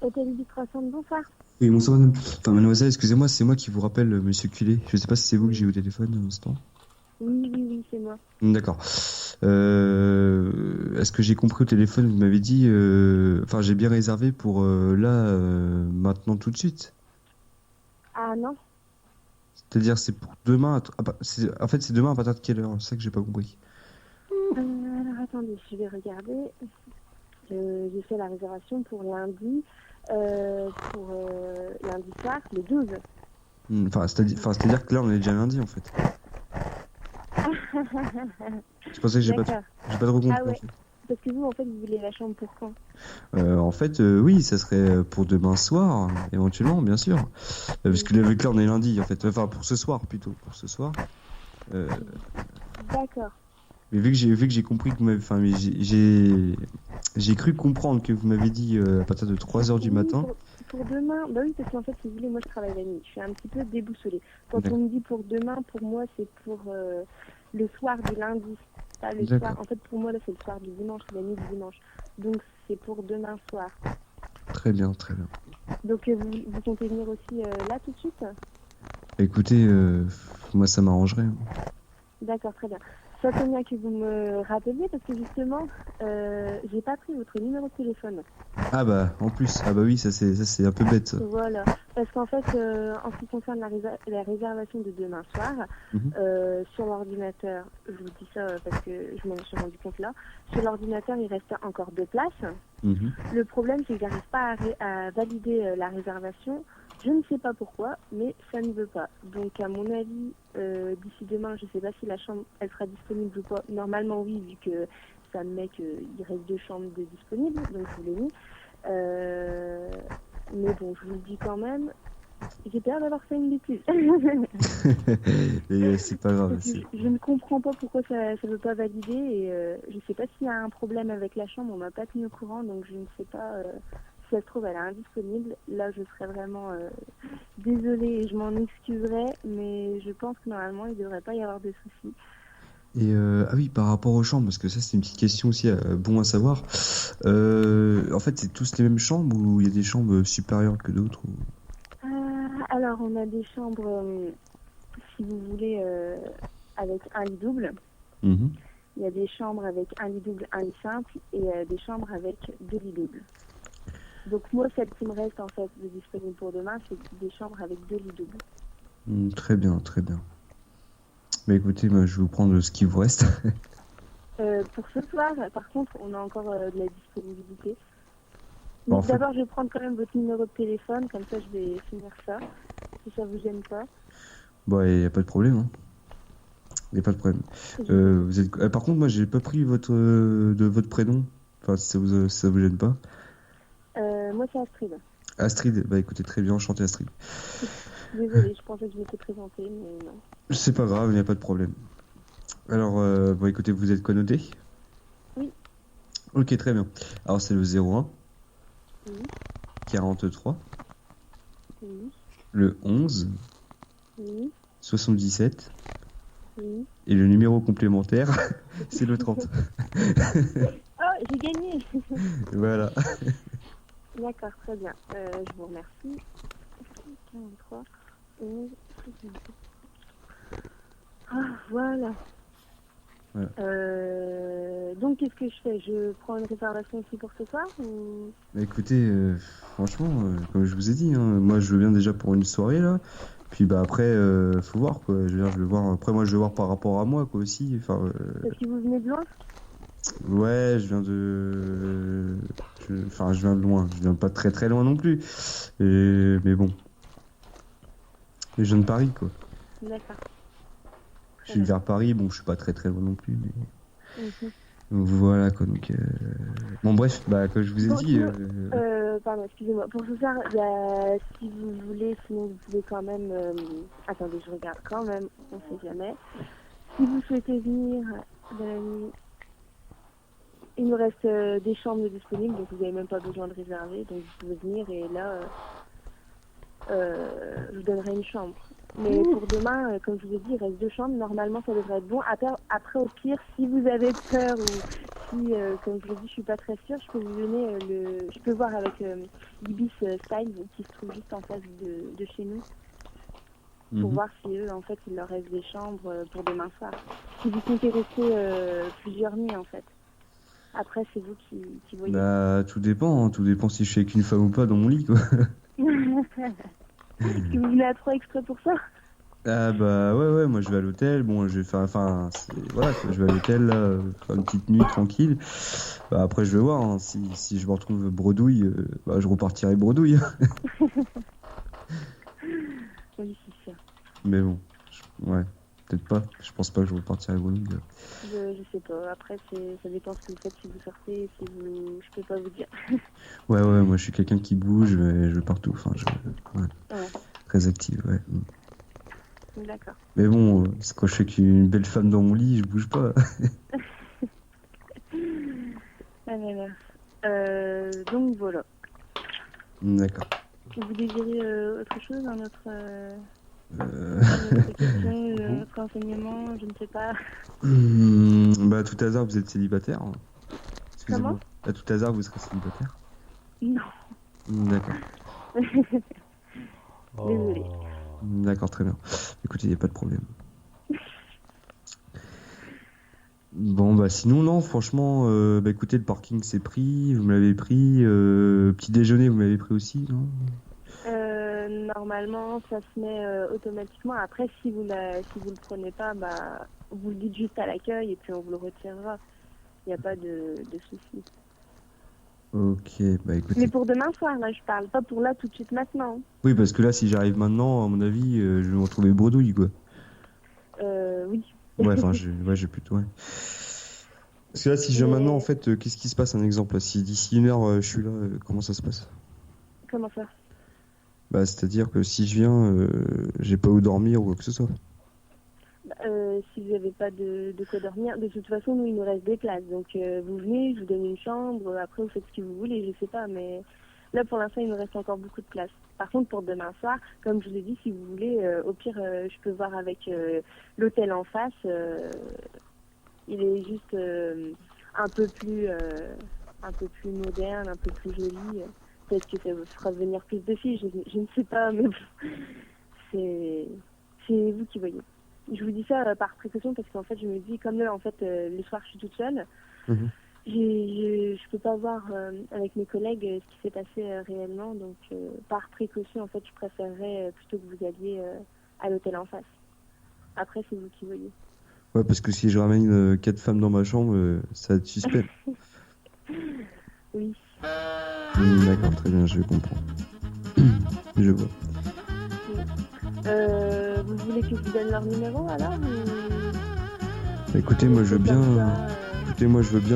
Hôtel du 300, bonsoir. Oui, bonsoir madame. Enfin, mademoiselle, excusez-moi, c'est moi qui vous rappelle, monsieur Culé. Je sais pas si c'est vous que j'ai eu au téléphone à l'instant. Oui, oui, oui, c'est moi. D'accord. Est-ce que j'ai compris au téléphone, vous m'avez dit, enfin, j'ai bien réservé pour là, maintenant, tout de suite. Ah non. C'est-à-dire, c'est pour demain. En fait, c'est demain à partir de quelle heure? C'est ça que j'ai pas compris. Alors attendez, je vais regarder. J'ai fait la réservation pour lundi, lundi soir, le 12. C'est-à-dire que là, on est déjà lundi, en fait. C'est pour ça que D'accord. j'ai pas trop compris, Ah en ouais. fait. Parce que vous, en fait, vous voulez la chambre pour quand? En fait, oui, ça serait pour demain soir, éventuellement, bien sûr. Parce que avec là, on est lundi, en fait. Enfin, pour ce soir, plutôt. Pour ce soir. Euh, D'accord. mais vu que j'ai compris que vous m'avez, enfin, mais j'ai cru comprendre que vous m'avez dit à partir de 3 heures du Oui, matin. pour demain, bah oui, parce qu'en fait, si vous voulez, moi je travaille la nuit. Je suis un petit peu déboussolée. Quand on D'accord. me dit pour demain, pour moi, c'est pour le soir du lundi. Pas le soir. D'accord. En fait, pour moi, là, c'est le soir du dimanche, la nuit du dimanche. Donc, c'est pour demain soir. Très bien, très bien. Donc, vous comptez venir aussi là tout de suite? Écoutez, moi, ça m'arrangerait, hein. D'accord, très bien. Ça tombe bien que vous me rappeliez parce que justement, j'ai pas pris votre numéro de téléphone. Ah bah, en plus, ah bah oui, ça c'est un peu bête, ça. Voilà, parce qu'en fait, en ce qui concerne la réservation de demain soir, Mhm. sur l'ordinateur, je vous dis ça parce que je m'en suis rendu compte là, sur l'ordinateur, il reste encore 2 places. Mhm. Le problème, c'est que j'arrive pas à valider la réservation. Je ne sais pas pourquoi, mais ça ne veut pas. Donc, à mon avis, d'ici demain, je ne sais pas si la chambre, elle sera disponible ou pas. Normalement, oui, vu que ça me met qu'il reste 2 chambres de disponibles, donc je vous l'ai mis. Mais bon, je vous le dis quand même, j'ai peur d'avoir fait une bêtise. Et c'est pas grave. Parce que je ne comprends pas pourquoi ça ne veut pas valider et je ne sais pas s'il y a un problème avec la chambre, on m'a pas tenu au courant, donc je ne sais pas si ça se trouve elle est indisponible. Là, je serais vraiment désolée et je m'en excuserais, mais je pense que normalement, il ne devrait pas y avoir de soucis. Et ah oui, par rapport aux chambres, parce que ça c'est une petite question aussi bon à savoir. En fait, c'est tous les mêmes chambres ou il y a des chambres supérieures que d'autres Alors, on a des chambres, si vous voulez, avec un lit double. Mhm. Il y a des chambres avec un lit double, un lit simple et des chambres avec 2 lits doubles. Donc moi, celle qui me reste en fait de disponible pour demain, c'est des chambres avec 2 lits doubles. Très bien, très bien. Bah écoutez, moi, je vais vous prendre ce qui vous reste. Pour ce soir, par contre, on a encore de la disponibilité. Bah, en Donc fait, d'abord, je vais prendre quand même votre numéro de téléphone, comme ça je vais finir ça, si ça vous gêne pas. bah, il n'y a pas de problème, hein. Il n'y a pas de problème. Vous êtes... par contre, moi, j'ai pas pris votre prénom. Enfin, si ça vous gêne pas. Moi, c'est Astrid. Astrid, bah écoutez, très bien, enchanté Astrid. Désolée, je pensais que je m'étais présentée, mais non. C'est pas grave, il n'y a pas de problème. Alors, bon, écoutez, vous êtes quoi noté? Oui. Ok, très bien. Alors, c'est le 01 Oui, 43, oui, le 11, oui, 77, oui. et le numéro complémentaire, c'est le 30. Oh, j'ai gagné. Voilà. D'accord, très bien. Je vous remercie. 43, 11, 77. Ah, voilà. Voilà. Donc, qu'est-ce que je fais? Je prends une réservation aussi pour ce soir ou... Bah, écoutez, franchement, comme je vous ai dit, hein, moi, je veux bien déjà pour une soirée, là. Puis, bah, après, faut voir, quoi. Je veux dire, je vais voir. Après, moi, je vais voir par rapport à moi, quoi, aussi. Enfin, Parce que vous venez de loin? ouais, je viens de. Enfin, je viens de loin. Je viens pas très très loin non plus. Mais bon, je viens de Paris, quoi. D'accord. Je suis vers Paris, bon, je suis pas très très loin non plus, mais Mhm. donc, voilà, quoi. Donc, bon, bref, bah, comme je vous ai Bon, dit, sinon, pardon, excusez-moi. Pour ce soir, il y a, si vous voulez, sinon vous pouvez quand même... attendez, je regarde quand même, on sait jamais. Si vous souhaitez venir dans la nuit, il nous reste des chambres disponibles, donc vous n'avez même pas besoin de réserver. Donc vous pouvez venir et là, je vous donnerai une chambre. Mais pour demain, comme je vous ai dit, il reste 2 chambres. Normalement, ça devrait être bon. Après, au pire, si vous avez peur ou comme je l'ai dit, je suis pas très sûre, je peux vous donner je peux voir avec Ibis Style qui se trouve juste en face de chez nous pour voir si eux, en fait, il leur reste des chambres pour demain soir. Si vous comptez rester plusieurs nuits, en fait. Après, c'est vous qui voyez. Bah, tout dépend si je suis avec une femme ou pas dans mon lit, quoi. Est-ce que vous venez à 3 exprès pour ça? Ah bah ouais, moi je vais à l'hôtel, bon je vais faire, voilà, quoi, je vais à l'hôtel là, faire une petite nuit tranquille. Bah, après je vais voir, hein, si je me retrouve bredouille, bah je repartirai bredouille. Oui, c'est sûr. Mais bon, ouais, peut-être pas, je pense pas que je repartirai bredouille. Je sais pas, après ça dépend ce que vous faites, si vous sortez, je peux pas vous dire. Ouais, moi je suis quelqu'un qui bouge, je vais partout, ouais. Très active, ouais. D'accord. Mais bon, c'est quand je suis avec une belle femme dans mon lit, je bouge pas. Donc voilà. D'accord. Vous désirez autre chose, une autre question, un autre renseignement, je ne sais pas. Bah, à tout hasard, vous êtes célibataire, hein. Excusez-moi. Comment ? À tout hasard, vous serez célibataire? Non. D'accord. Désolée. D'accord, très bien. Écoutez, il n'y a pas de problème. Bon, bah sinon, non, franchement, bah écoutez, le parking c'est pris, vous me l'avez pris, petit déjeuner vous m'avez pris aussi, non? Normalement, ça se met automatiquement. Après, si vous le prenez pas, bah, vous le dites juste à l'accueil et puis on vous le retirera. Il n'y a pas de souci. Ok, bah écoutez. Mais pour demain soir, là, je parle pas pour là tout de suite maintenant. Oui, parce que là, si j'arrive maintenant, à mon avis, je vais me retrouver bredouille, quoi. Oui. Ouais, enfin, j'ai plutôt, ouais. Parce que là, si je viens maintenant, en fait, qu'est-ce qui se passe, un exemple? Si d'ici 1 heure, je suis là, comment ça se passe? Comment ça? Bah, c'est-à-dire que si je viens, j'ai pas où dormir ou quoi que ce soit. Si vous n'avez pas de quoi dormir, de toute façon, nous, il nous reste des places. Donc, vous venez, je vous donne une chambre, après, vous faites ce que vous voulez, je sais pas, mais là, pour l'instant, il nous reste encore beaucoup de place. Par contre, pour demain soir, comme je vous l'ai dit, si vous voulez, au pire, je peux voir avec l'hôtel en face. Il est juste un peu plus moderne, un peu plus joli. Peut-être que ça vous fera venir plus de filles, je ne sais pas, mais bon, c'est vous qui voyez. Je vous dis ça par précaution parce qu'en fait, je me dis, comme là, en fait, le soir, je suis toute seule. Je peux pas voir avec mes collègues ce qui s'est passé réellement. Donc, par précaution, en fait, je préférerais plutôt que vous alliez à l'hôtel en face. Après, c'est vous qui voyez. Ouais, parce que si je ramène 4 femmes dans ma chambre, ça va être suspect. Oui. D'accord, très bien, je comprends. Je vois. Vous voulez que je vous donne leur numéro alors Bah, écoutez, moi je veux bien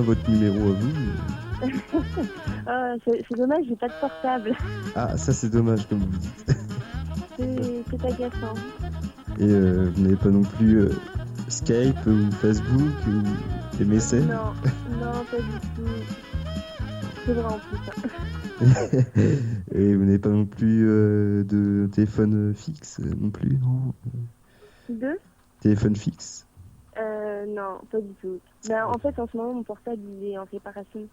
votre numéro à vous. C'est dommage, j'ai pas de portable. Ah, ça c'est dommage comme vous dites. C'est agaçant. Et vous n'avez pas non plus Skype ou Facebook ou MSN? Non, pas du tout. C'est vrai en plus. Et vous n'avez pas non plus de téléphone fixe non plus, non? De Téléphone fixe? Non, pas du tout. Ben, en fait, en ce moment, mon portable il est en réparation.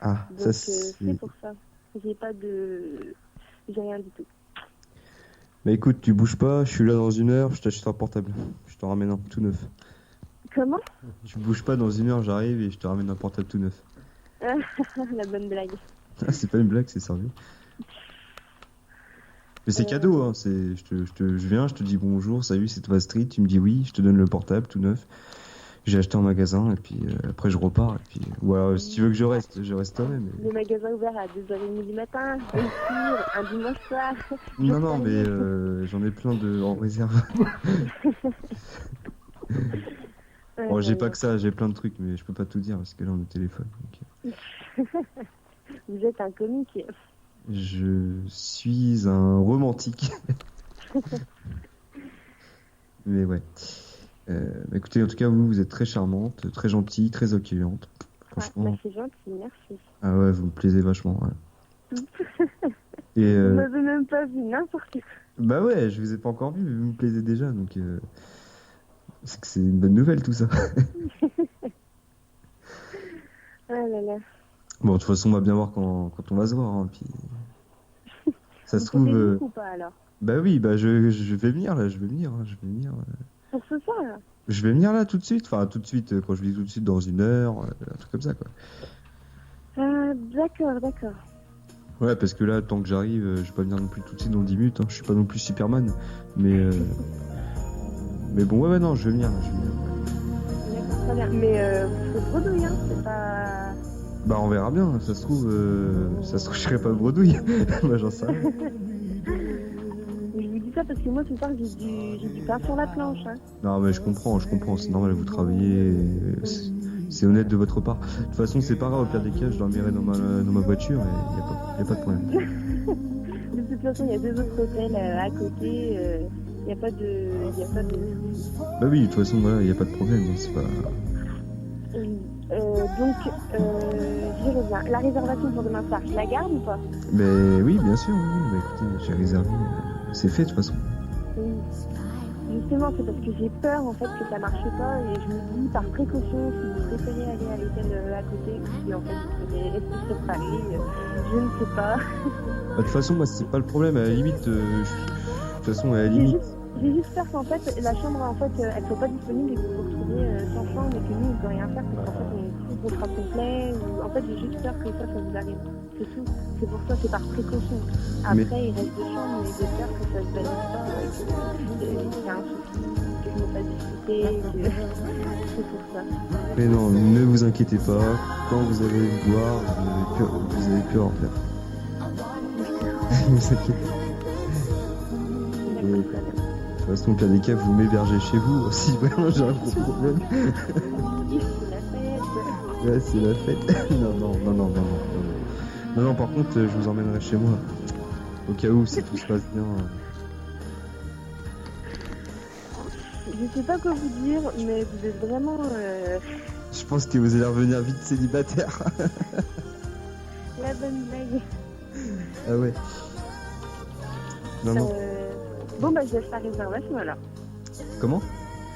Ah, donc ça c'est pour ça. J'ai rien du tout. Bah écoute, tu bouges pas, je suis là dans 1 heure, je t'achète un portable. Je t'en ramène un tout neuf. Comment? Tu bouges pas, dans 1 heure j'arrive et je te ramène un portable tout neuf. La bonne blague. Ah, c'est pas une blague, c'est sérieux. Mais c'est cadeau, hein. Je viens, je te dis bonjour, salut, c'est toi Street, tu me dis oui, je te donne le portable tout neuf. J'ai acheté en magasin et puis après je repars. Et puis, ou alors si tu veux que je resterai. Mais... Le magasin ouvert à 2h30 du matin, bien sûr, un dimanche soir. Non, mais j'en ai plein en réserve. Bon, j'ai pas que ça, j'ai plein de trucs, mais je peux pas tout dire parce que là on est au téléphone. Donc... Vous êtes un comique. Je suis un romantique. Mais ouais. Écoutez, en tout cas, vous êtes très charmante, très gentille, très accueillante. Franchement. C'est gentil, merci. Ah ouais, vous me plaisez vachement. Ouais. Et vous m'avez même pas vu, n'importe quoi. Bah ouais, je vous ai pas encore vu, mais vous me plaisez déjà, donc c'est que c'est une bonne nouvelle tout ça. Ah là là. Bon, de toute façon, on va bien voir quand on va se voir. Hein, puis ça Vous se trouve. comptez venir ou pas alors? Bah oui, bah je vais venir là, je vais venir, hein, je vais venir. Pour ce soir là? Je vais venir là tout de suite. Enfin, tout de suite, quand je dis tout de suite, dans 1 heure, un truc comme ça, quoi. D'accord, d'accord. Ouais, parce que là, tant que j'arrive, je vais pas venir non plus tout de suite dans 10 minutes. Hein. Je suis pas non plus Superman. Mais, mais bon, ouais, non, je vais venir. Je vais venir. D'accord, très bien. Mais vous serez bredouille, hein? C'est pas. Bah, on verra bien. Ça se trouve, je serai pas bredouille. Moi, j'en sais rien. Mais je vous dis ça parce que moi ce soir j'ai du pain sur la planche, hein. Non, mais je comprends. C'est normal, vous travaillez. C'est honnête de votre part. De toute façon, c'est pas grave. Au pire des cas, je dormirai dans ma voiture et y a pas de problème. De toute façon, il y a 2 autres hôtels à côté. Il n'y a pas de. Il y a pas de. Bah oui, de toute façon, voilà, y a pas de problème. Hein, c'est pas. Donc, j'y reviens. La réservation pour demain soir, je la garde ou pas? Mais oui, bien sûr, oui. Bah écoutez, j'ai réservé. C'est fait de toute façon. Oui. Justement, c'est parce que j'ai peur en fait que ça marche pas et je me dis par précaution si vous préférez aller à l'hôtel à côté ou si en fait vous préférez rester sur Paris, je ne sais pas. Bah, de toute façon, moi, c'est pas le problème. À la limite, de toute façon, à la limite. J'ai juste peur qu'en fait la chambre en fait elle soit pas disponible et que vous vous retrouviez sans chambre et que nous on peut rien faire parce qu'en fait on est tout contrat complet ou en fait j'ai juste peur que ça vous arrive. C'est tout. C'est pour ça, c'est par précaution. Après Mais- il reste 2 chambres mais j'ai peur que ça se valide pas et qu'il y a un souci, que je me fasse discuter, que c'est pour ça. Mais non, ne vous inquiétez pas. Quand vous allez le voir, vous avez pu en faire. Ne vous inquiétez pas. D'accord, très bien. De toute façon, au pire des cas, vous m'hébergez chez vous. Si vraiment j'ai un gros problème. Oui, c'est la fête. Ouais, c'est la fête. Non. Non, par contre, je vous emmènerai chez moi. Au cas où, si tout se passe bien. Je sais pas quoi vous dire, mais vous êtes vraiment Je pense que vous allez revenir vite célibataire. la bonne blague. Ah ouais. Non. Bon, bah, je laisse la réservation alors. Comment?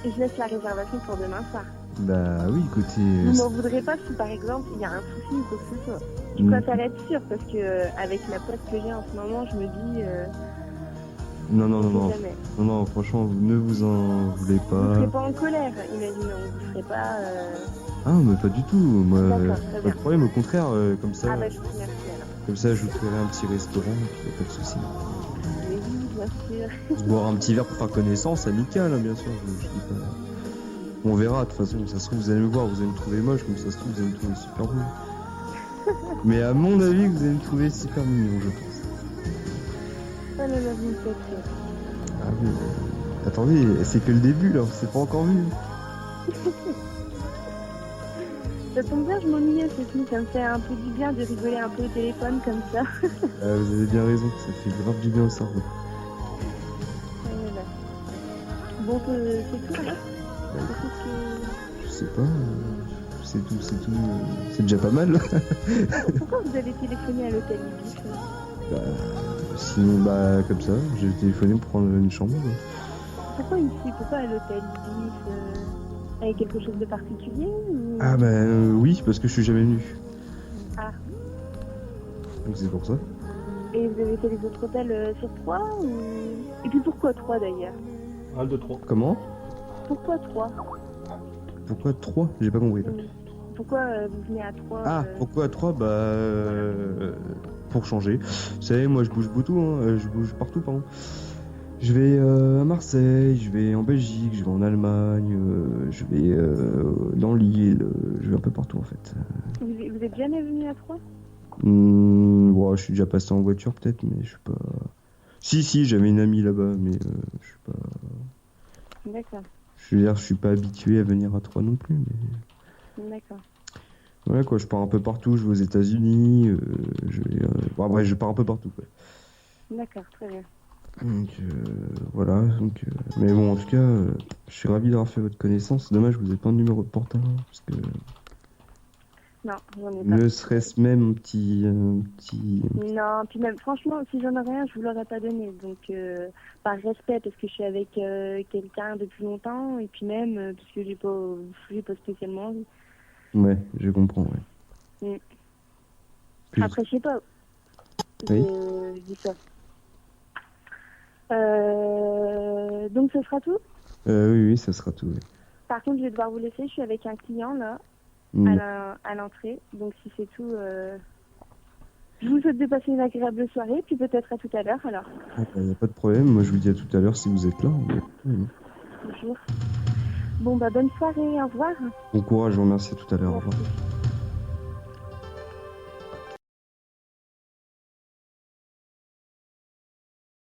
Et je laisse la réservation pour demain soir. Bah oui, écoutez. Vous n'en voudrez pas si par exemple il y a un souci ou quoi que ce soit. Je préfère être sûre parce que avec la poste que j'ai en ce moment, je me dis. Non. Jamais. Non, franchement, ne vous en voulez Vous ne pas. serez pas en colère, imaginons. Vous ne serez pas. Ah, mais pas du tout. Moi, D'accord, très pas bien. de problème. Au contraire, comme ça, Ah, bah, je vous remercie alors. comme ça, je vous ferai un petit restaurant, puis y a pas de souci. Mais oui, bien sûr. Boire un petit verre pour faire connaissance, amical, hein, bien sûr. Je dis pas. On verra. De toute façon, ça se trouve, vous allez me voir, vous allez me trouver moche, comme ça se trouve, vous allez me trouver super beau. Mais à mon avis, vous allez me trouver super mignon, je pense. Oh là là, vous me faites rire. Ah oui, attendez, c'est que le début là, c'est pas encore vu. Ça tombe bien, je m'ennuyais cette nuit, ça me fait un peu du bien de rigoler un peu au téléphone comme ça. Vous avez bien raison, ça fait grave du bien au cerveau. Voilà. Bon, c'est tout là. C'est tout ce que... Je sais pas, c'est tout, c'est déjà pas mal. Pourquoi vous avez téléphoné à l'hôtel Ibis Bah, sinon, bah, comme ça, j'ai téléphoné pour prendre une chambre. Pourquoi ici? Pourquoi à l'hôtel Ibis avec quelque chose de particulier ou... Ah bah oui, parce que je suis jamais venu. Ah. Donc c'est pour ça. Et vous avez fait les autres hôtels sur 3 ou... Et puis pourquoi 3 d'ailleurs? 1, 2, 3. Comment? Pourquoi 3? Pourquoi 3? J'ai pas compris. Là. Pourquoi vous venez à 3 Ah, pourquoi 3? Bah, pour changer. Vous savez, moi je bouge beaucoup, hein, je bouge partout, pardon. Je vais à Marseille, je vais en Belgique, je vais en Allemagne, je vais dans l'île, je vais un peu partout en fait. Vous êtes jamais venu à 3? Bon, je suis déjà passé en voiture peut-être, mais je suis pas... Si, j'avais une amie là-bas, mais je suis pas... D'accord. Je veux dire, je suis pas habitué à venir à 3 non plus, mais... D'accord. Ouais, quoi, je pars un peu partout, je vais aux États-Unis, je vais... Bon, bref, je pars un peu partout, quoi. D'accord, très bien. Donc, voilà, donc... Mais bon, en tout cas, je suis ravi d'avoir fait votre connaissance. Dommage, vous n'avez pas de numéro de portable, hein, parce que... Non, j'en ai pas. Ne serait-ce même un petit... Non, puis même, franchement, si j'en aurais un, je vous l'aurais pas donné. Donc, par respect, parce que je suis avec quelqu'un depuis longtemps, et puis même, parce que j'ai pas spécialement envie. Ouais, je comprends, ouais. Plus. Après, je sais pas. Oui. Je dis ça. Donc, ce sera tout. Oui, ça sera tout. Oui. Par contre, je vais devoir vous laisser. Je suis avec un client, là, Mm. à l'entrée. Donc, si c'est tout, je vous souhaite de passer une agréable soirée. Puis peut-être à tout à l'heure, alors. Il n'y a pas de problème. Moi, je vous dis à tout à l'heure si vous êtes là. Oui. Bonjour. Bon, bah, bonne soirée. Au revoir. Bon courage, je vous remercie à tout à l'heure. Au revoir. Merci.